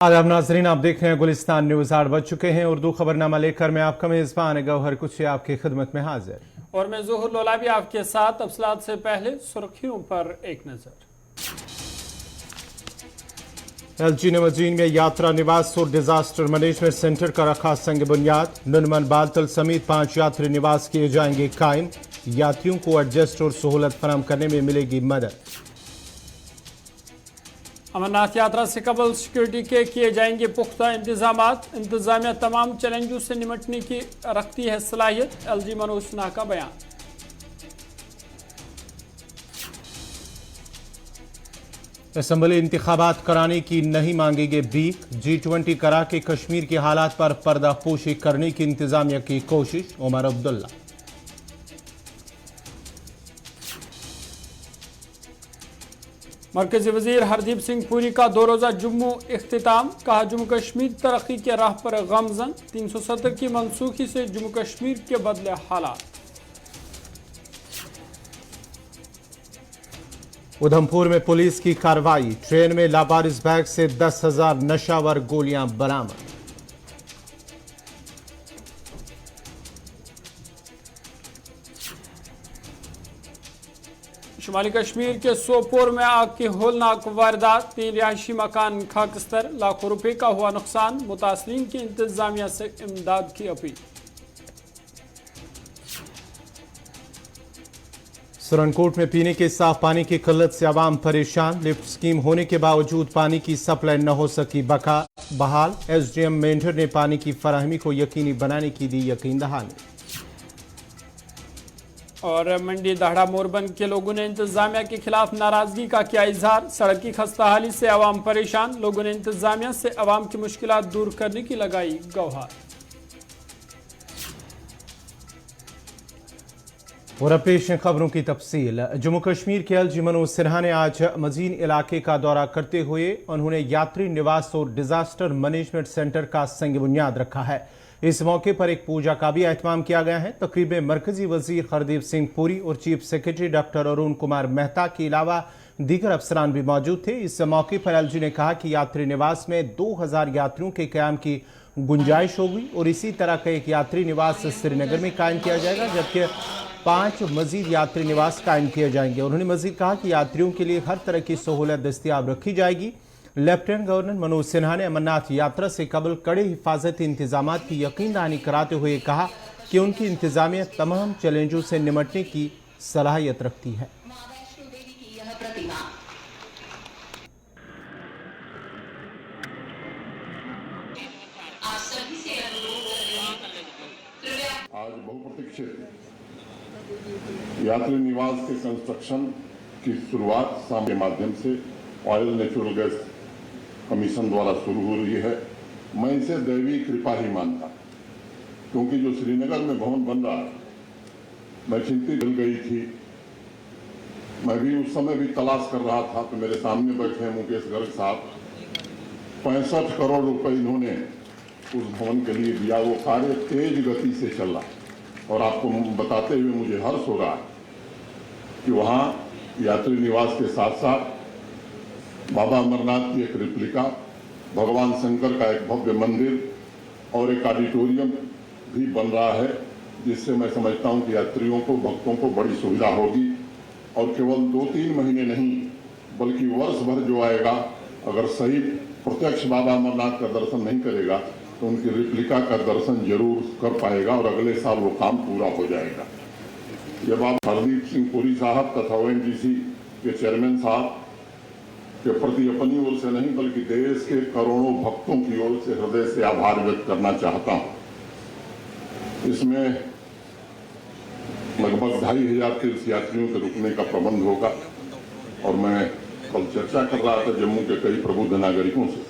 आदाब नाजरीन, आप देख रहे हैं गुलिस्तान न्यूज। 8 बज चुके हैं। उर्दू खबरनामा लेकर मैं आपका मेजबान गौहर कुछ आपकी खिदमत में हाजिर और मैं ज़ोहर लोला भी आपके साथ। तफसीलात से पहले सुर्खियों पर एक नजर। एलजी ने मजीन में यात्रा निवास और डिजास्टर मैनेजमेंट सेंटर का रखा संग बुनियाद। नुनमन बालतल समेत 5 यात्री निवास किए जाएंगे कायम। यात्रियों को एडजस्ट और सहूलत फराहम करने में मिलेगी मदद। अमरनाथ यात्रा से कबल सिक्योरिटी के किए जाएंगे पुख्ता इंतजामात। इंतजामिया तमाम चैलेंजों से निपटने की रखती है सलाहियत। एलजी मनोज सिन्हा का बयान। असम्बली इंतखाबात कराने की नहीं मांगेंगे ब्रीफ। G20 करा के कश्मीर के हालात पर पर्दापोशी करने की इंतजामिया की कोशिश। उमर अब्दुल्ला। मरकजी वजीर हरदीप सिंह पुरी का 2 रोजा जम्मू इख्तिताम। कहा जम्मू कश्मीर तरक्की के राह पर गमजन। 370 की मनसूखी से जम्मू कश्मीर के बदले हालात। उधमपुर में पुलिस की कार्रवाई। ट्रेन में लावारिस बैग से 10,000 नशावर गोलियां बरामद। शुमाली कश्मीर के सोपोर में आग की होलनाक वारदात। 3 रिहायशी मकान खाकस्तर। लाखों रुपए का हुआ नुकसान। मुतासरीन की इंतजामिया से इमदाद की अपील। सुरनकोट में पीने के साफ पानी की किल्लत से आवाम परेशान। लिफ्ट स्कीम होने के बावजूद पानी की सप्लाई न हो सकी बहाल। SDM मेंढर ने पानी की फराहमी को यकीनी बनाने की दी यकीन दहानी। और मंडी दाहड़ा मोरबंद के लोगों ने इंतजामिया के खिलाफ नाराजगी का किया इजहार। सड़क की खस्ताहाली से आवाम परेशान। लोगों ने इंतजामिया से आवाम की मुश्किलात दूर करने की लगाई गुहार। और अब पेश खबरों की तफसील। जम्मू कश्मीर के एलजी मनोज सिन्हा ने आज मजीन इलाके का दौरा करते हुए उन्होंने यात्री निवास और डिजास्टर मैनेजमेंट सेंटर का संग बुनियाद रखा है। इस मौके पर एक पूजा का भी एहतमाम किया गया है। तकरीब में मरकजी वजीर हरदीप सिंह पुरी और chief secretary doctor Arun Kumar Mehta के अलावा दीगर अफसरान भी मौजूद थे। इस मौके पर एलजी ने कहा कि यात्री निवास में 2000 यात्रियों के क्याम की गुंजाइश होगी और इसी तरह का एक यात्री निवास श्रीनगर में कायम किया जाएगा, जबकि 5 मजीद यात्री निवास कायम किए जाएंगे। उन्होंने मजीद कहा कि यात्रियों के लिए हर तरह की सहूलत दस्तियाब रखी जाएगी। लेफ्टिनेंट गवर्नर मनोज सिन्हा ने अमरनाथ यात्रा से कबल कड़े हिफाजती इंतजाम की यकीन दहानी कराते हुए कहा कि उनकी इंतजामिया तमाम चैलेंजों से निपटने की सलाहियत रखती है। आज बहुप्रतीक्षित यात्री निवास के कंस्ट्रक्शन की शुरुआत शाम के माध्यम से ऑयल नेचुरल गैस कमीशन द्वारा शुरू हो रही है। मैं इसे दैवी कृपा ही मानता, क्योंकि जो श्रीनगर में भवन बन रहा है, मैं चिंतित मिल गई थी। मैं भी उस समय भी तलाश कर रहा था, तो मेरे सामने बैठे हैं मुकेश गर्ग साहब। 65 करोड़ रुपए इन्होंने उस भवन के लिए दिया। वो कार्य तेज गति से चल रहा है और आपको बताते हुए मुझे हर्ष हो रहा है कि वहाँ यात्री निवास के साथ साथ बाबा अमरनाथ की एक रेप्लिका, भगवान शंकर का एक भव्य मंदिर और एक ऑडिटोरियम भी बन रहा है, जिससे मैं समझता हूं कि यात्रियों को, भक्तों को बड़ी सुविधा होगी। और केवल 2-3 महीने नहीं बल्कि वर्ष भर जो आएगा, अगर सही प्रत्यक्ष बाबा अमरनाथ का दर्शन नहीं करेगा तो उनकी रेप्लिका का दर्शन जरूर कर पाएगा और अगले साल वो काम पूरा हो जाएगा। ये बाबा हरदीप सिंह पुरी साहब तथा ONGC के चेयरमैन साहब के प्रति अपनी ओर से नहीं बल्कि देश के करोड़ों भक्तों की ओर से हृदय से आभार व्यक्त करना चाहता हूं। इसमें लगभग 2500 तीर्थयात्रियों के रुकने का प्रबंध होगा। और मैं कल चर्चा कर रहा था जम्मू के कई प्रबुद्ध नागरिकों से,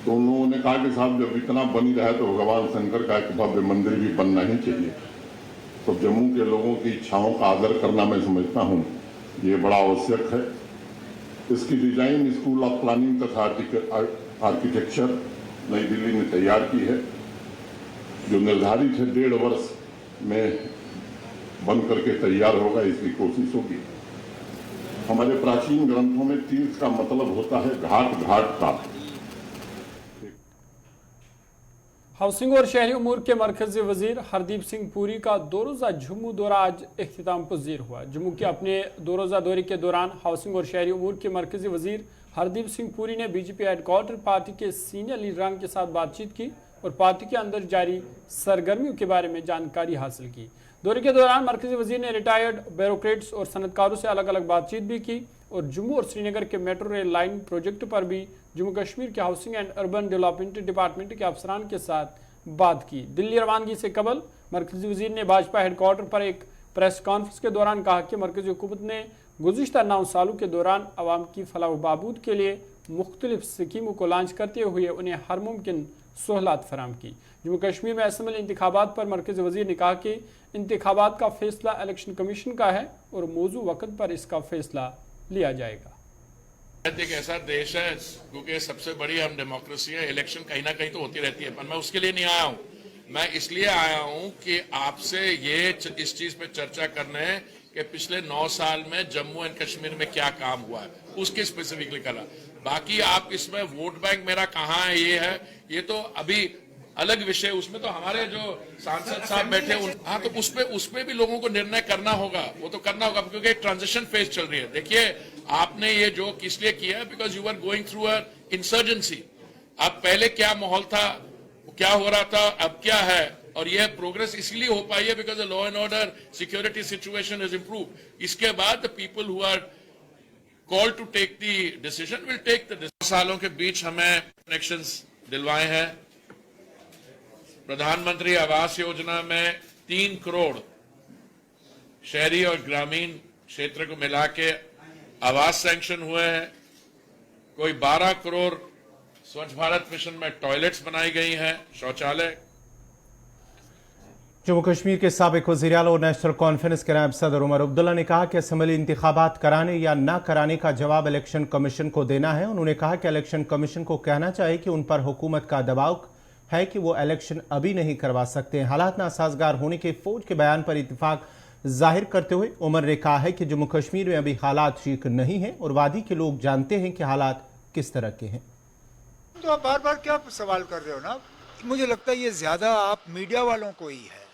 तो उन लोगों ने कहा कि साहब जब इतना बन ही रहा है तो भगवान शंकर का एक भव्य मंदिर भी बनना ही चाहिए। तो जम्मू के लोगों की इच्छाओं का आदर करना मैं समझता हूँ ये बड़ा आवश्यक है। इसकी डिजाइन स्कूल ऑफ प्लानिंग तथा आर्किटेक्चर नई दिल्ली ने तैयार की है, जो निर्धारित है 1.5 वर्ष में बन करके तैयार होगा। इसकी कोशिश होगी। हमारे प्राचीन ग्रंथों में तीर्थ का मतलब होता है घाट घाट का। हाउसिंग और शहरी उमूर के मरकजी वजीर हरदीप सिंह पुरी का 2 रोज़ा जम्मू दौरा आज इख्तिताम पजीर हुआ। जम्मू के अपने 2 रोज़ा दौरे के दौरान हाउसिंग और शहरी उमूर के मरकजी वजीर हरदीप सिंह पुरी ने बीजेपी हेडक्वार्टर पार्टी के सीनियर लीडरान के साथ बातचीत की और पार्टी के अंदर जारी सरगर्मियों के बारे में जानकारी हासिल की। दौरे के दौरान मरकजी वजीर ने रिटायर्ड ब्यूरोक्रेट्स और सनतकारों से अलग अलग बातचीत भी की और जम्मू और श्रीनगर के मेट्रो रेल लाइन प्रोजेक्ट पर भी जम्मू कश्मीर के housing and urban development department के अफसरान के साथ बात की। दिल्ली रवानगी से कबल मरकजी वजीर ने भाजपा हेडक्वार्टर पर एक प्रेस कॉन्फ्रेंस के दौरान कहा कि मरकजी हुकूमत ने गुज़िश्ता 9 सालों के दौरान अवाम की फलाह बहबूद के लिए मुख्तलिफ स्कीमों को लॉन्च करते हुए उन्हें हर मुमकिन सहूलत फराम की। जम्मू कश्मीर में असम्बली इंतखाबात पर मरकजी वजीर ने कहा कि इंतखाबात का फैसला इलेक्शन कमीशन का है और मौजू वक्त पर इसका फैसला लिया जाएगा। एक ऐसा देश है क्योंकि सबसे बड़ी हम डेमोक्रेसी है, इलेक्शन कहीं ना कहीं तो होती रहती है, पर मैं उसके लिए नहीं आया हूं। मैं इसलिए आया हूं कि आपसे इस चीज पे चर्चा करने कि पिछले 9 साल में जम्मू एंड कश्मीर में क्या काम हुआ है, उसके स्पेसिफिकली करा। बाकी आप इसमें वोट बैंक मेरा कहाँ है, ये तो अभी अलग विषय। उसमें तो हमारे जो सांसद साहब बैठे हाँ, तो उसपे भी लोगों को निर्णय करना होगा, वो तो करना होगा क्योंकि ट्रांजिशन फेज चल रही है। देखिए आपने ये जो इसलिए किया है because you are going through a insurgency. अब पहले क्या माहौल था, क्या हो रहा था, अब क्या है, और यह प्रोग्रेस इसलिए हो पाई है because the law and order security situation is improve. इसके बाद the people who are call to take the decision will take the decision. सालों के बीच हमें कनेक्शंस दिलवाए हैं। प्रधानमंत्री आवास योजना में 3 करोड़ शहरी और ग्रामीण क्षेत्र को मिला के आवास सैंक्शन हुए हैं। कोई 12 करोड़ स्वच्छ भारत मिशन में टॉयलेट्स बनाई गई हैं, शौचालय। जम्मू कश्मीर के साबिक वज़ीर आला और नेशनल कॉन्फ्रेंस के नायब सदर उमर अब्दुल्ला ने कहा कि असम्बली इंतखाबात कराने या ना कराने का जवाब इलेक्शन कमीशन को देना है। उन्होंने कहा कि इलेक्शन कमीशन को कहना चाहिए कि उन पर हुकूमत का दबाव है कि वो इलेक्शन अभी नहीं करवा सकते। हालात नासाजगार होने के फौज के बयान पर इत्तेफाक जाहिर करते हुए उमर ने कहा है कि जम्मू कश्मीर में अभी हालात ठीक नहीं हैं और वादी के लोग जानते हैं कि हालात किस तरह के हैं। तो आप बार बार क्या सवाल कर रहे हो ना, मुझे लगता है ये ज्यादा आप मीडिया वालों को ही है।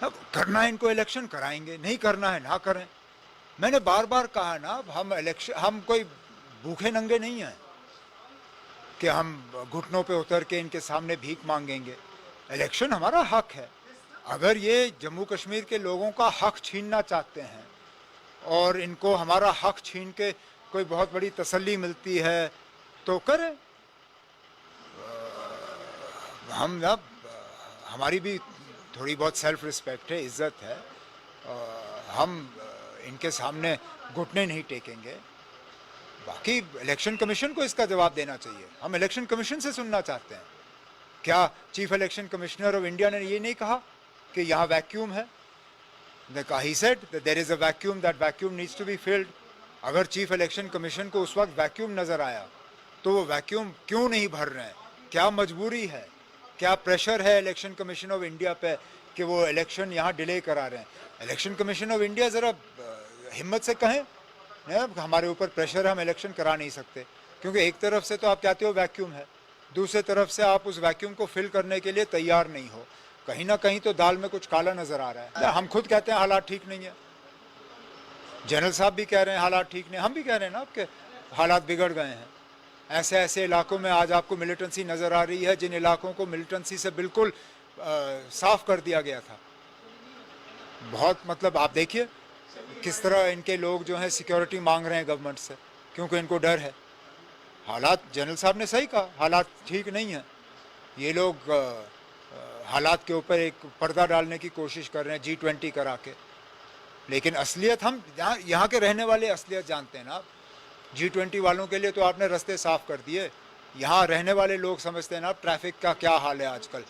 अब करना है इनको इलेक्शन कराएंगे, नहीं करना है ना करें। मैंने बार बार कहा ना, हम कोई भूखे नंगे नहीं हैं कि हम घुटनों पे उतर के इनके सामने भीख मांगेंगे। इलेक्शन हमारा हक है। अगर ये जम्मू कश्मीर के लोगों का हक छीनना चाहते हैं और इनको हमारा हक छीन के कोई बहुत बड़ी तसल्ली मिलती है तो करें। हम ना, हमारी भी थोड़ी बहुत सेल्फ रिस्पेक्ट है, इज्जत है। हम इनके सामने घुटने नहीं टेकेंगे। बाकी इलेक्शन कमीशन को इसका जवाब देना चाहिए। हम इलेक्शन कमीशन से सुनना चाहते हैं। क्या chief election commissioner of India ने ये नहीं कहा कि यहाँ वैक्यूम है? He said there is a vacuum, that vacuum needs to be filled. अगर चीफ इलेक्शन कमीशन को उस वक्त वैक्यूम नजर आया तो वो वैक्यूम क्यों नहीं भर रहे हैं? क्या मजबूरी है, क्या प्रेशर है इलेक्शन कमीशन ऑफ इंडिया पे कि वो इलेक्शन यहाँ डिले करा रहे हैं? इलेक्शन कमीशन ऑफ इंडिया ज़रा हिम्मत से कहें हमारे ऊपर प्रेशर है, हम इलेक्शन करा नहीं सकते। क्योंकि एक तरफ से तो आप कहते हो वैक्यूम है, दूसरे तरफ से आप उस वैक्यूम को फिल करने के लिए तैयार नहीं हो। कहीं ना कहीं तो दाल में कुछ काला नजर आ रहा है। हम खुद कहते हैं हालात ठीक नहीं है, जनरल साहब भी कह रहे हैं हालात ठीक नहीं, हम भी कह रहे हैं ना आपके हालात बिगड़ गए हैं। ऐसे ऐसे इलाकों में आज आपको मिलिटेंसी नजर आ रही है जिन इलाकों को मिलिटेंसी से बिल्कुल साफ कर दिया गया था। बहुत मतलब आप देखिए किस तरह इनके लोग जो हैं सिक्योरिटी मांग रहे हैं गवर्नमेंट से, क्योंकि इनको डर है। हालात, जनरल साहब ने सही कहा, हालात ठीक नहीं है। ये लोग हालात के ऊपर एक पर्दा डालने की कोशिश कर रहे हैं G20 करा के। लेकिन असलियत हम यहाँ के रहने वाले असलियत जानते हैं ना। G20 वालों के लिए तो आपने रास्ते साफ कर दिए, यहाँ रहने वाले लोग समझते हैं ना ट्रैफिक का क्या हाल है आजकल।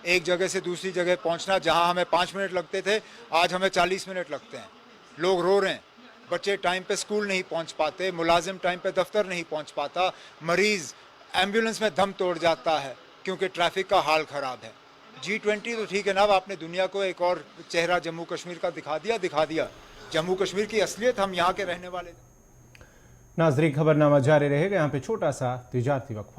एक जगह से दूसरी जगह पहुँचना जहाँ हमें 5 मिनट लगते थे, आज हमें 40 मिनट लगते हैं। लोग रो रहे हैं, बच्चे टाइम पे स्कूल नहीं पहुँच पाते, मुलाजिम टाइम पे दफ्तर नहीं पहुँच पाता, मरीज़ एम्बुलेंस में दम तोड़ जाता है क्योंकि ट्रैफिक का हाल ख़राब है। G20 तो ठीक है ना, आपने दुनिया को एक और चेहरा जम्मू कश्मीर का दिखा दिया। जम्मू कश्मीर की असलियत हम यहाँ के रहने वाले। नाज़रीन, खबरनामा जारी रहेगा। यहाँ पे छोटा सा तिजारती वक्फा।